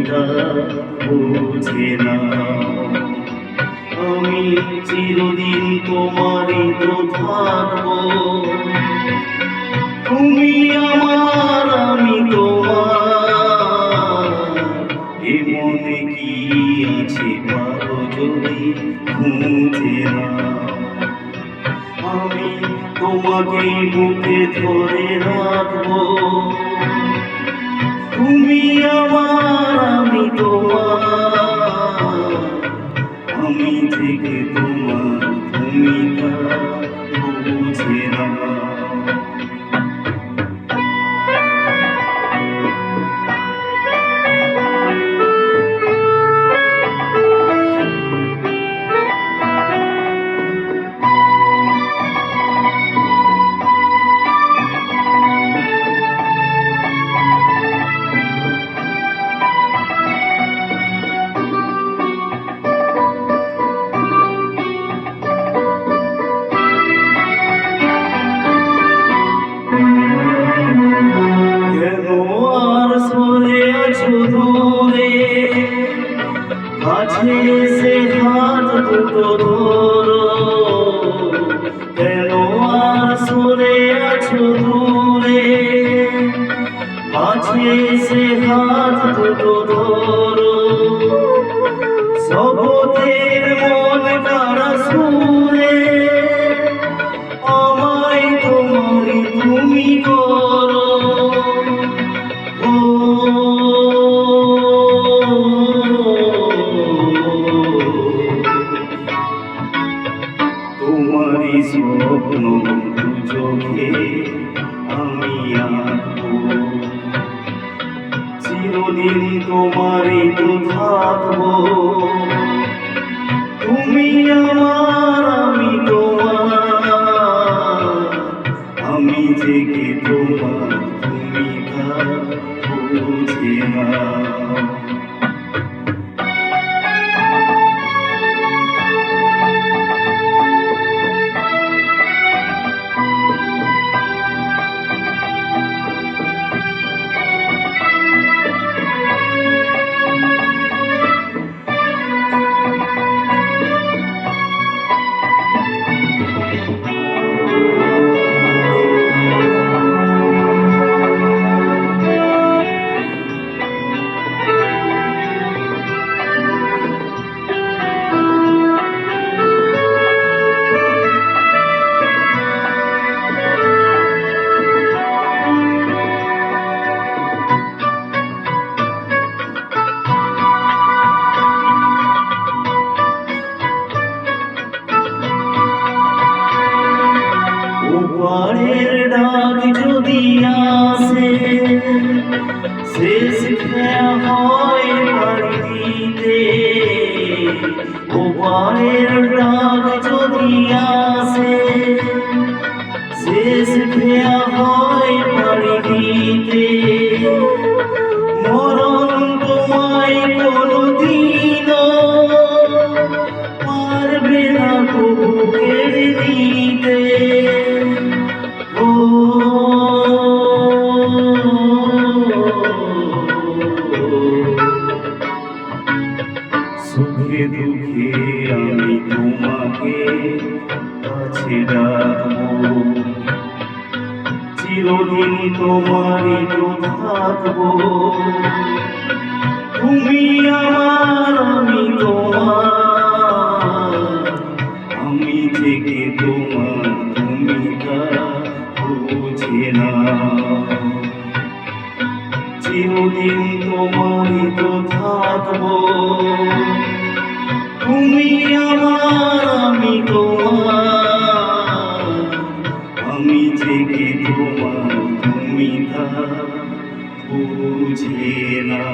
তা বুঝে না। আমি চিরদিন তোমারই তো থাকবো, তুমি আমার আমি তোমার। এ মনে কি আছে পারো যদি খুঁজে না। আমি তোমাকে বুকে ধরে রাখবো, তুমি আমার আমি তোমার। আমি থেকে তোমার তুমি তা বুঝে না। কাছে এসে হাত দুটো ধরো, কেন আর সরে আছো দূরে। কাছে এসে হাত দুটো ধরো, শপথের মন কারা সুরে। আমায় তোমারই তুমি করো, তোমারই স্বপ্ন দু চোখে আমি আঁকবো, চিরদিন তোমারই তো থাকবো। তুমি আমার আমি তোমার, আমি জেগে তোমার তুমি তা বুঝে না। ওপারের ডাক যদি আসে, শেষ খেয়া হয় বাড়ি দিতে। ওপারের ডাক যদি আসে, শেষ খেয়া হয় বাড়ি দিতে। মরণ তোমায় কোনদিনও পারবে না তবু কেড়ে দিতে। সুখে দুঃখে আমি তোমাকে কাছে ডাকবো, চিরদিন তোমারই তো থাকবো। তুমি আমার আমি তোমার, আমি থেকে তোমার তুমি তা বুঝে না। চিরদিন তোমারই তো থাকবো, তুমি আমার আমি তোমার। আমি জেগে তোমার তুমি তা বুঝে না।